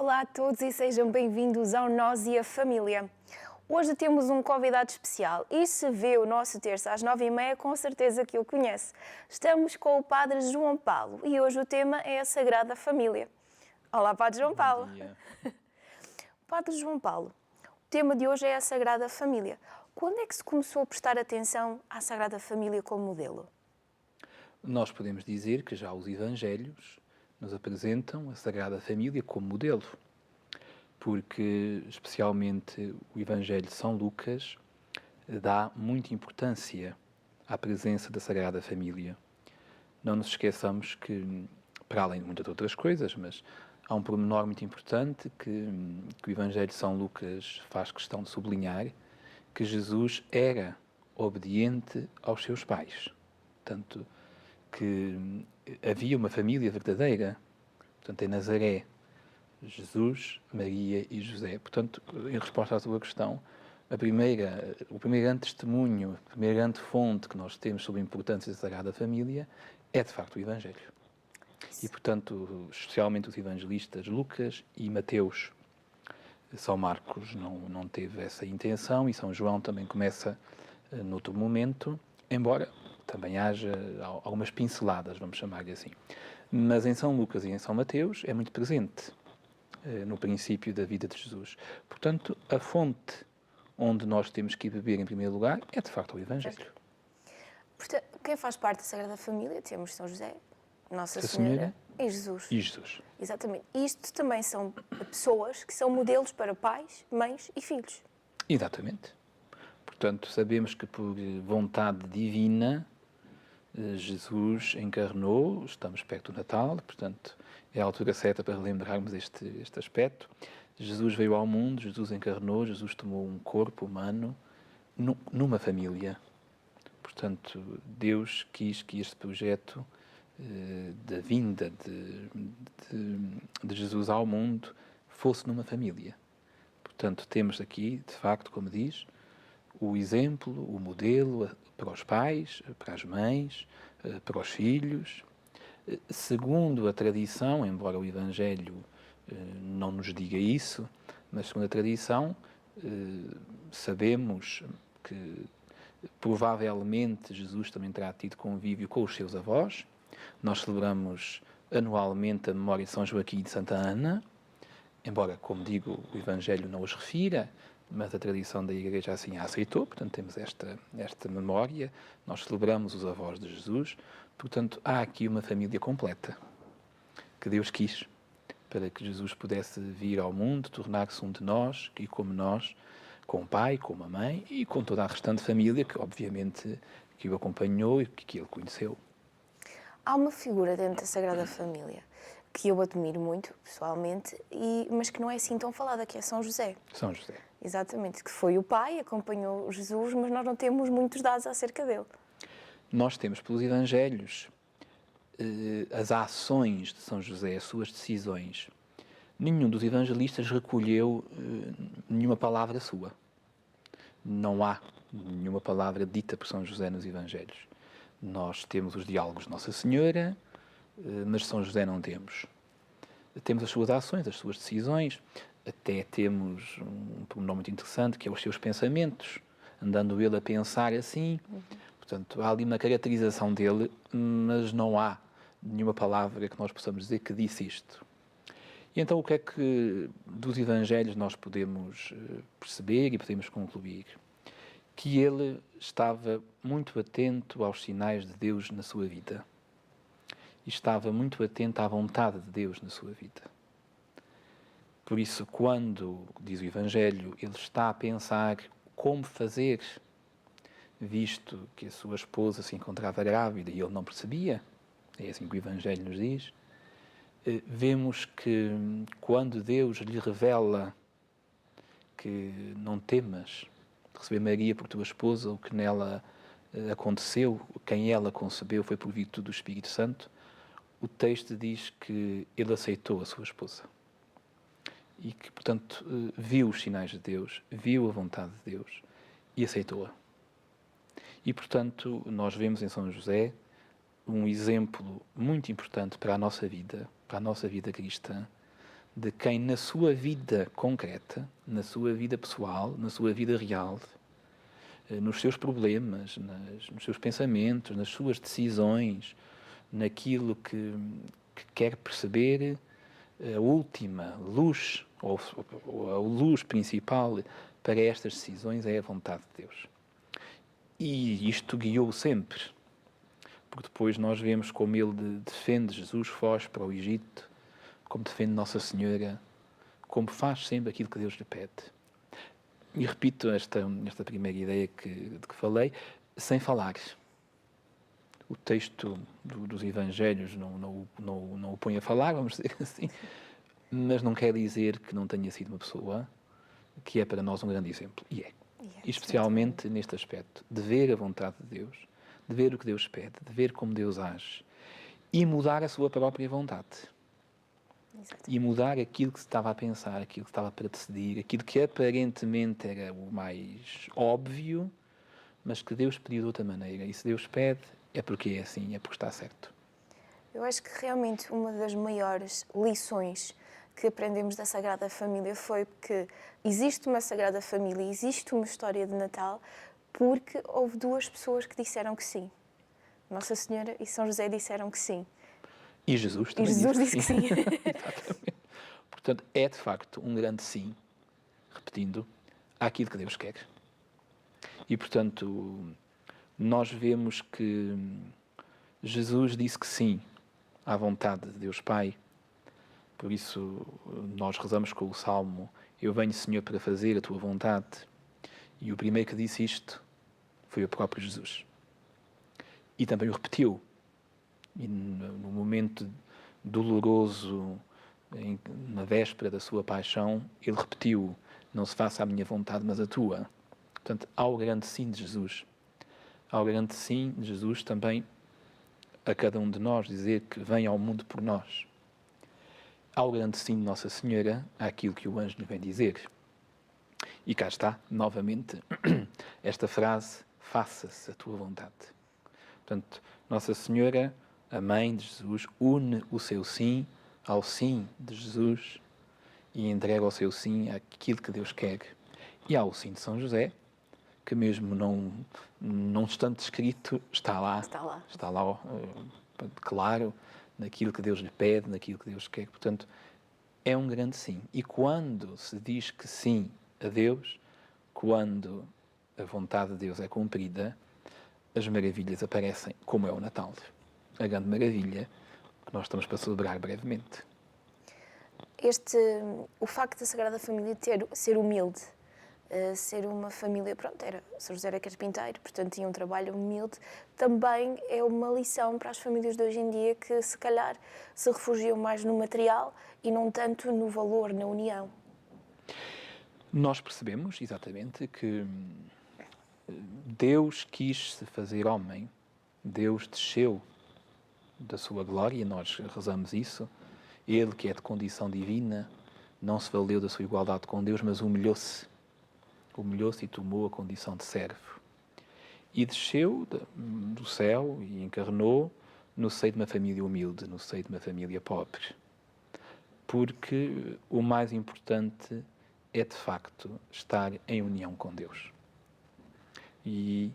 Olá a todos e sejam bem-vindos ao Nós e a Família. Hoje temos um convidado especial e se vê o nosso terço às 9h30, com certeza que o conhece. Estamos com o Padre João Paulo e hoje o tema é a Sagrada Família. Olá, Padre João Paulo. Bom dia. Padre João Paulo, o tema de hoje é a Sagrada Família. Quando é que se começou a prestar atenção à Sagrada Família como modelo? Nós podemos dizer que já os Evangelhos nos apresentam a Sagrada Família como modelo, porque especialmente o Evangelho de São Lucas dá muita importância à presença da Sagrada Família. Não nos esqueçamos que, para além de muitas outras coisas, mas há um pormenor muito importante que o Evangelho de São Lucas faz questão de sublinhar, que Jesus era obediente aos seus pais. Portanto, que havia uma família verdadeira, portanto, em Nazaré, Jesus, Maria e José. Portanto, em resposta à sua questão, o primeiro grande testemunho, a primeira grande fonte que nós temos sobre a importância da Sagrada Família é, de facto, o Evangelho. E, portanto, especialmente os evangelistas Lucas e Mateus. São Marcos não teve essa intenção e São João também começa noutro momento, embora também haja algumas pinceladas, vamos chamar-lhe assim. Mas em São Lucas e em São Mateus é muito presente no princípio da vida de Jesus. Portanto, a fonte onde nós temos que ir beber em primeiro lugar é, de facto, o Evangelho. Portanto, quem faz parte da Sagrada Família, temos São José, Nossa Senhora Senhora e Jesus. E Jesus. Exatamente. Isto também são pessoas que são modelos para pais, mães e filhos. Exatamente. Portanto, sabemos que por vontade divina Jesus encarnou, estamos perto do Natal, portanto, é a altura certa para relembrarmos este aspecto. Jesus veio ao mundo, Jesus encarnou, Jesus tomou um corpo humano numa família. Portanto, Deus quis que este projeto da vinda de Jesus ao mundo fosse numa família. Portanto, temos aqui, de facto, como diz, o exemplo, o modelo para os pais, para as mães, para os filhos. Segundo a tradição, embora o Evangelho não nos diga isso, mas segundo a tradição, sabemos que provavelmente Jesus também terá tido convívio com os seus avós. Nós celebramos anualmente a memória de São Joaquim e de Santa Ana, embora, como digo, o Evangelho não os refira, mas a tradição da Igreja assim a aceitou, portanto temos esta memória, nós celebramos os avós de Jesus, portanto há aqui uma família completa, que Deus quis, para que Jesus pudesse vir ao mundo, tornar-se um de nós, e como nós, com o pai, com a mãe e com toda a restante família, que obviamente que o acompanhou e que ele conheceu. Há uma figura dentro da Sagrada Família que eu admiro muito, pessoalmente, mas que não é assim tão falada, que é São José. São José. Exatamente, que foi o pai, acompanhou Jesus, mas nós não temos muitos dados acerca dele. Nós temos pelos Evangelhos as ações de São José, as suas decisões. Nenhum dos evangelistas recolheu nenhuma palavra sua. Não há nenhuma palavra dita por São José nos Evangelhos. Nós temos os diálogos de Nossa Senhora, mas São José não temos. Temos as suas ações, as suas decisões, até temos um pormenor muito interessante, que é os seus pensamentos, andando ele a pensar assim. Portanto, há ali uma caracterização dele, mas não há nenhuma palavra que nós possamos dizer que disse isto. E então o que é que dos Evangelhos nós podemos perceber e podemos concluir? Que ele estava muito atento aos sinais de Deus na sua vida. E estava muito atento à vontade de Deus na sua vida. Por isso, quando, diz o Evangelho, ele está a pensar como fazer, visto que a sua esposa se encontrava grávida e ele não percebia, é assim que o Evangelho nos diz, vemos que quando Deus lhe revela que não temas de receber Maria por tua esposa, o que nela aconteceu, quem ela concebeu foi por virtude do Espírito Santo, o texto diz que ele aceitou a sua esposa. E que, portanto, viu os sinais de Deus, viu a vontade de Deus e aceitou-a. E, portanto, nós vemos em São José um exemplo muito importante para a nossa vida cristã, de quem na sua vida concreta, na sua vida pessoal, na sua vida real, nos seus problemas, nos seus pensamentos, nas suas decisões, naquilo que quer perceber, a última luz, ou a luz principal para estas decisões é a vontade de Deus. E isto guiou-o sempre, porque depois nós vemos como ele defende Jesus, foge para o Egito, como defende Nossa Senhora, como faz sempre aquilo que Deus lhe pede. E repito esta primeira ideia de que falei, sem falar. O texto dos Evangelhos não o põe a falar, vamos dizer assim, mas não quer dizer que não tenha sido uma pessoa que é para nós um grande exemplo. E é. E especialmente neste aspecto, de ver a vontade de Deus, de ver o que Deus pede, de ver como Deus age e mudar a sua própria vontade. E mudar aquilo que se estava a pensar, aquilo que estava para decidir, aquilo que aparentemente era o mais óbvio, mas que Deus pediu de outra maneira. E se Deus pede, é porque é assim, é porque está certo. Eu acho que realmente uma das maiores lições que aprendemos da Sagrada Família foi que existe uma Sagrada Família, existe uma história de Natal, porque houve duas pessoas que disseram que sim. Nossa Senhora e São José disseram que sim. E Jesus também disse que sim. Exatamente. Portanto, é de facto um grande sim, repetindo, àquilo que Deus quer. E, portanto, nós vemos que Jesus disse que sim à vontade de Deus Pai. Por isso, nós rezamos com o Salmo: Eu venho, Senhor, para fazer a tua vontade. E o primeiro que disse isto foi o próprio Jesus. E também o repetiu. E no momento doloroso, na véspera da sua paixão, ele repetiu: Não se faça a minha vontade, mas a tua. Portanto, ao grande sim de Jesus. Ao grande sim de Jesus também a cada um de nós dizer que vem ao mundo por nós. Ao grande sim de Nossa Senhora, àquilo que o anjo lhe vem dizer. E cá está, novamente, esta frase: faça-se a tua vontade. Portanto, Nossa Senhora, a Mãe de Jesus, une o seu sim ao sim de Jesus e entrega o seu sim àquilo que Deus quer. E ao sim de São José, que mesmo não estando escrito, está lá. Está lá, claro, naquilo que Deus lhe pede, naquilo que Deus quer. Portanto, é um grande sim. E quando se diz que sim a Deus, quando a vontade de Deus é cumprida, as maravilhas aparecem, como é o Natal. A grande maravilha que nós estamos para celebrar brevemente. O facto da Sagrada Família ser humilde, ser uma família, São José era carpinteiro, portanto tinha um trabalho humilde, também é uma lição para as famílias de hoje em dia que se calhar se refugiam mais no material e não tanto no valor, na união. Nós percebemos exatamente que Deus quis se fazer homem, Deus desceu da sua glória, nós rezamos isso. Ele, que é de condição divina, não se valeu da sua igualdade com Deus, mas humilhou-se e tomou a condição de servo. E desceu do céu e encarnou no seio de uma família humilde, no seio de uma família pobre. Porque o mais importante é, de facto, estar em união com Deus. E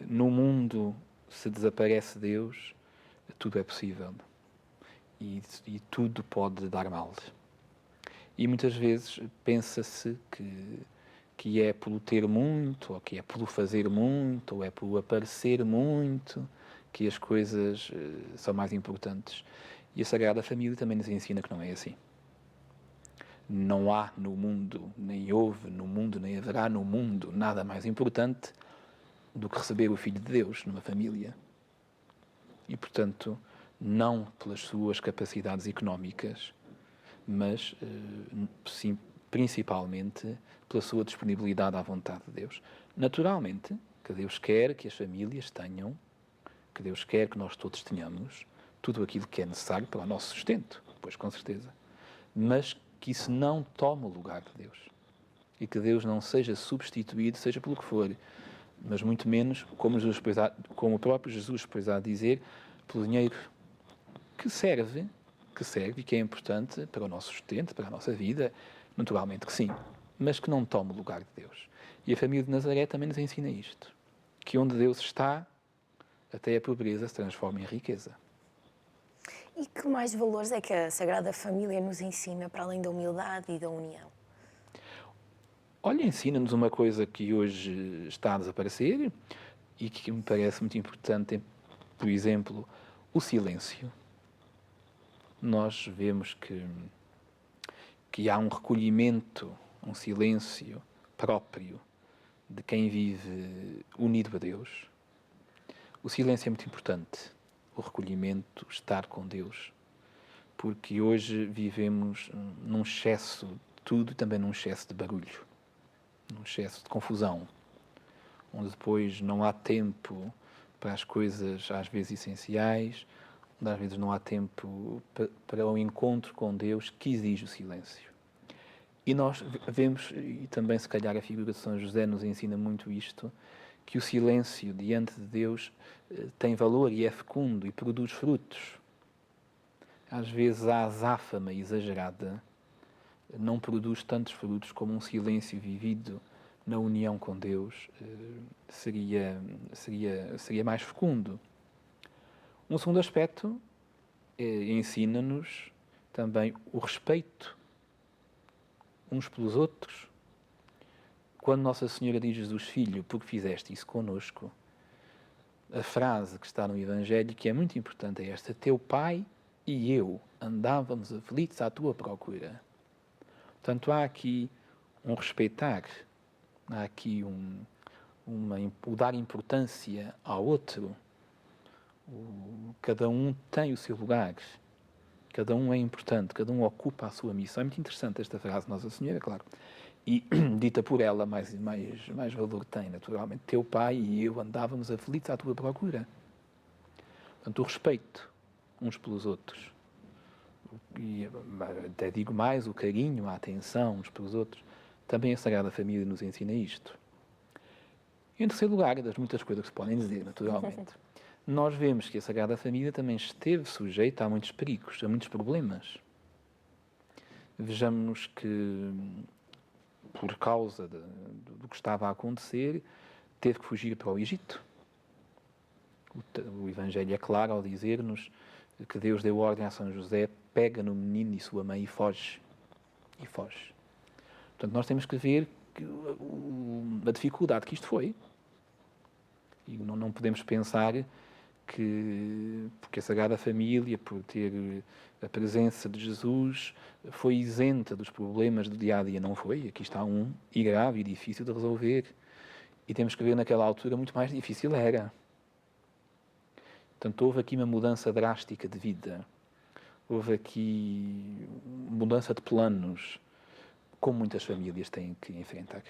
no mundo, se desaparece Deus, tudo é possível. E tudo pode dar mal. E muitas vezes pensa-se que é pelo ter muito, ou que é pelo fazer muito, ou é pelo aparecer muito, que as coisas são mais importantes. E a Sagrada Família também nos ensina que não é assim. Não há no mundo, nem houve no mundo, nem haverá no mundo nada mais importante do que receber o Filho de Deus numa família. E, portanto, não pelas suas capacidades económicas, mas sim, principalmente pela sua disponibilidade à vontade de Deus. Naturalmente, que Deus quer que as famílias tenham, que Deus quer que nós todos tenhamos tudo aquilo que é necessário para o nosso sustento, pois com certeza. Mas que isso não tome o lugar de Deus. E que Deus não seja substituído, seja pelo que for, mas muito menos, como o próprio Jesus depois há de dizer, pelo dinheiro que serve que serve e que é importante para o nosso sustento, para a nossa vida, naturalmente que sim, mas que não tome o lugar de Deus. E a família de Nazaré também nos ensina isto, que onde Deus está, até a pobreza se transforma em riqueza. E que mais valores é que a Sagrada Família nos ensina para além da humildade e da união? Olha, ensina-nos uma coisa que hoje está a desaparecer e que me parece muito importante, por exemplo, o silêncio. Nós vemos que há um recolhimento, um silêncio próprio de quem vive unido a Deus. O silêncio é muito importante, o recolhimento, estar com Deus, porque hoje vivemos num excesso de tudo e também num excesso de barulho, num excesso de confusão, onde depois não há tempo para as coisas às vezes essenciais, onde às vezes não há tempo para o encontro com Deus que exige o silêncio. E nós vemos, e também se calhar a figura de São José nos ensina muito isto, que o silêncio diante de Deus tem valor e é fecundo e produz frutos. Às vezes a azáfama exagerada não produz tantos frutos como um silêncio vivido na união com Deus seria mais fecundo. Um segundo aspecto ensina-nos também o respeito uns pelos outros. Quando Nossa Senhora diz: Jesus Filho, porque fizeste isso conosco, a frase que está no Evangelho, que é muito importante, é esta: teu pai e eu andávamos aflitos à tua procura. Portanto, há aqui um respeitar, há aqui o dar importância ao outro. Cada um tem o seu lugar, cada um é importante, cada um ocupa a sua missão. É muito interessante esta frase de Nossa Senhora, claro. E dita por ela, mais valor tem, naturalmente. Teu pai e eu andávamos aflitos à tua procura. Portanto, o respeito uns pelos outros. E até digo mais, o carinho, a atenção uns pelos outros. Também a Sagrada Família nos ensina isto. E, em terceiro lugar, das muitas coisas que se podem dizer, naturalmente, nós vemos que a Sagrada Família também esteve sujeita a muitos perigos, a muitos problemas. Vejamos que, por causa do que estava a acontecer, teve que fugir para o Egito. O Evangelho é claro ao dizer-nos que Deus deu ordem a São José: pega no menino e sua mãe e foge. E foge. Portanto, nós temos que ver a dificuldade que isto foi. E não podemos pensar que, porque a Sagrada Família, por ter a presença de Jesus, foi isenta dos problemas do dia-a-dia. Não foi. Aqui está um, e grave, e difícil de resolver. E temos que ver, naquela altura, muito mais difícil era. Portanto, houve aqui uma mudança drástica de vida. Houve aqui mudança de planos, como muitas famílias têm que enfrentar.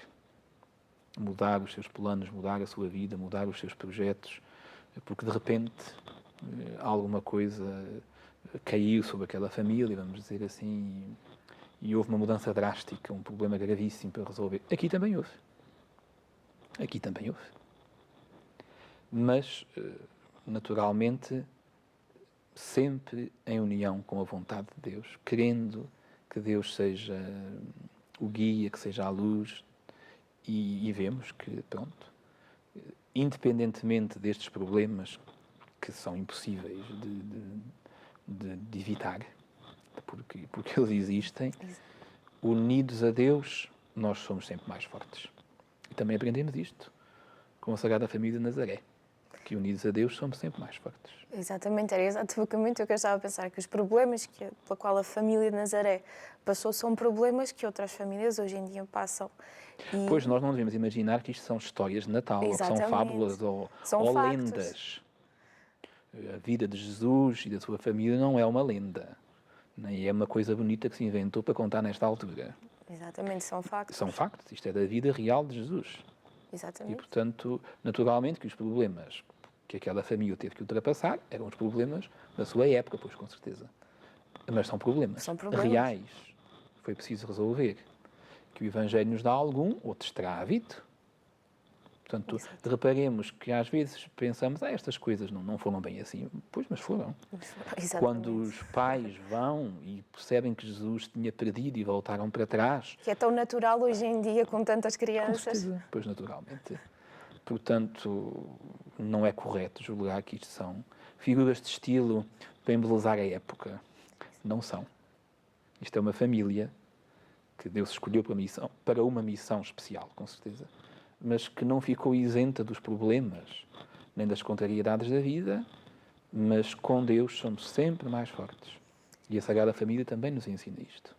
Mudar os seus planos, mudar a sua vida, mudar os seus projetos, porque de repente alguma coisa caiu sobre aquela família, vamos dizer assim, e houve uma mudança drástica, um problema gravíssimo para resolver. Aqui também houve. Aqui também houve. Mas, naturalmente, sempre em união com a vontade de Deus, querendo que Deus seja o guia, que seja a luz, e vemos que, pronto, independentemente destes problemas que são impossíveis de evitar, porque eles existem, unidos a Deus, nós somos sempre mais fortes. E também aprendemos isto com a Sagrada Família de Nazaré, que unidos a Deus somos sempre mais fortes. Exatamente, era exatamente o que eu estava a pensar, que os problemas pela qual a família de Nazaré passou são problemas que outras famílias hoje em dia passam. Pois nós não devemos imaginar que isto são histórias de Natal, ou que são fábulas, ou lendas. A vida de Jesus e da sua família não é uma lenda, nem é uma coisa bonita que se inventou para contar nesta altura. Exatamente, são factos. São factos, isto é da vida real de Jesus. Exatamente. E, portanto, naturalmente que os problemas que aquela família teve que ultrapassar eram os problemas da sua época, pois com certeza. Mas são problemas reais. Foi preciso resolver. Que o Evangelho nos dá algum, outros terá havido. Portanto, Exato. reparemos que às vezes pensamos, estas coisas não foram bem assim. Pois, mas foram. Exatamente. Quando os pais vão e percebem que Jesus tinha perdido e voltaram para trás, Que é tão natural hoje em dia com tantas com crianças. certeza, pois naturalmente. Portanto, não é correto julgar que isto são figuras de estilo para embelezar a época. Não são. Isto é uma família que Deus escolheu para uma missão especial, com certeza, mas que não ficou isenta dos problemas, nem das contrariedades da vida, mas com Deus somos sempre mais fortes. E a Sagrada Família também nos ensina isto.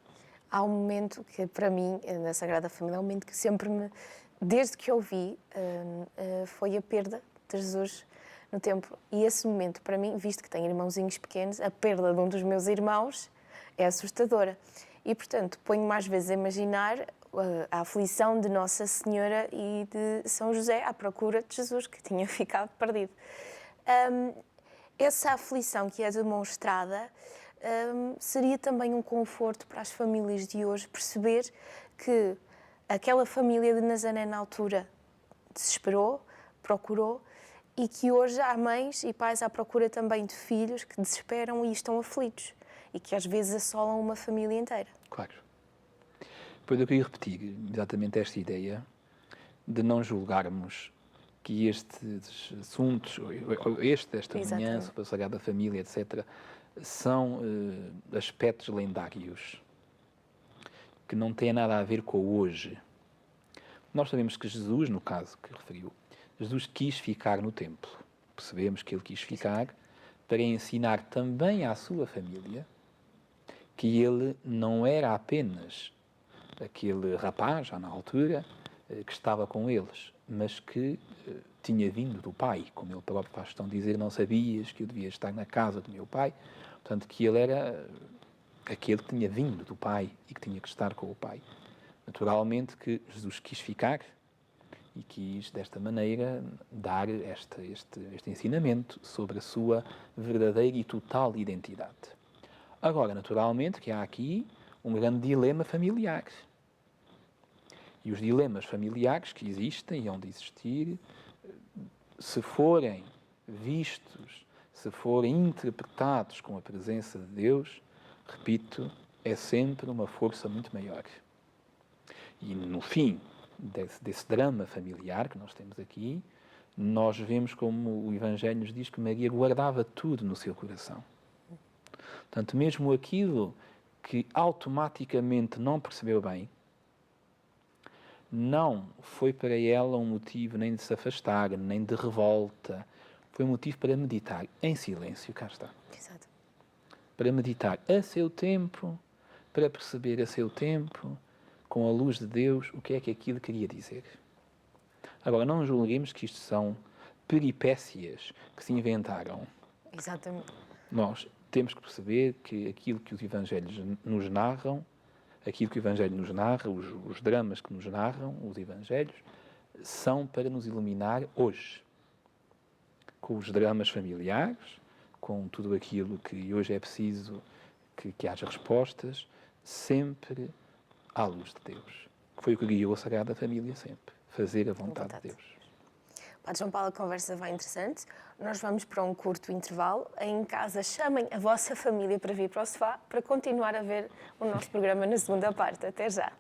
Há um momento que, para mim, na Sagrada Família, é um momento que sempre desde que eu vi, foi a perda de Jesus no templo. E esse momento, para mim, visto que tenho irmãozinhos pequenos, a perda de um dos meus irmãos é assustadora. E, portanto, ponho-me às vezes a imaginar a aflição de Nossa Senhora e de São José à procura de Jesus, que tinha ficado perdido. Essa aflição que é demonstrada seria também um conforto para as famílias de hoje perceber que aquela família de Nazaré na altura desesperou, procurou, e que hoje há mães e pais à procura também de filhos que desesperam e estão aflitos e que às vezes assolam uma família inteira. Claro. Depois eu queria repetir exatamente esta ideia de não julgarmos que estes assuntos, esta manhã, Exatamente. sobre a Sagrada Família, etc., são aspectos lendários que não têm nada a ver com o hoje. Nós sabemos que Jesus, no caso que referiu, Jesus quis ficar no templo. Percebemos que ele quis ficar para ensinar também à sua família que ele não era apenas aquele rapaz, já na altura, que estava com eles, mas que tinha vindo do Pai, como ele próprio faz questão de dizer, não sabias que eu devia estar na casa do meu Pai. Portanto, que ele era aquele que tinha vindo do Pai e que tinha que estar com o Pai. Naturalmente que Jesus quis ficar e quis, desta maneira, dar este ensinamento sobre a sua verdadeira e total identidade. Agora, naturalmente, que há aqui um grande dilema familiar. E os dilemas familiares que existem e hão de existir, se forem vistos, se forem interpretados com a presença de Deus, repito, é sempre uma força muito maior. E no fim desse drama familiar que nós temos aqui, nós vemos como o Evangelho nos diz que Maria guardava tudo no seu coração. Portanto, mesmo aquilo que automaticamente não percebeu bem, não foi para ela um motivo nem de se afastar, nem de revolta. Foi um motivo para meditar em silêncio, cá está. Exato. Para meditar a seu tempo, para perceber a seu tempo, com a luz de Deus, o que é que aquilo queria dizer. Agora, não julguemos que isto são peripécias que se inventaram. Exatamente. Nós temos que perceber que aquilo que os Evangelhos nos narram, aquilo que o Evangelho nos narra, os dramas que nos narram, os Evangelhos, são para nos iluminar hoje. Com os dramas familiares, com tudo aquilo que hoje é preciso que haja respostas, sempre à luz de Deus. Foi o que guiou a Sagrada Família sempre, fazer a vontade de Deus. Padre João Paulo, a conversa vai interessante. Nós vamos para um curto intervalo. Em casa, chamem a vossa família para vir para o sofá para continuar a ver o nosso programa na segunda parte. Até já!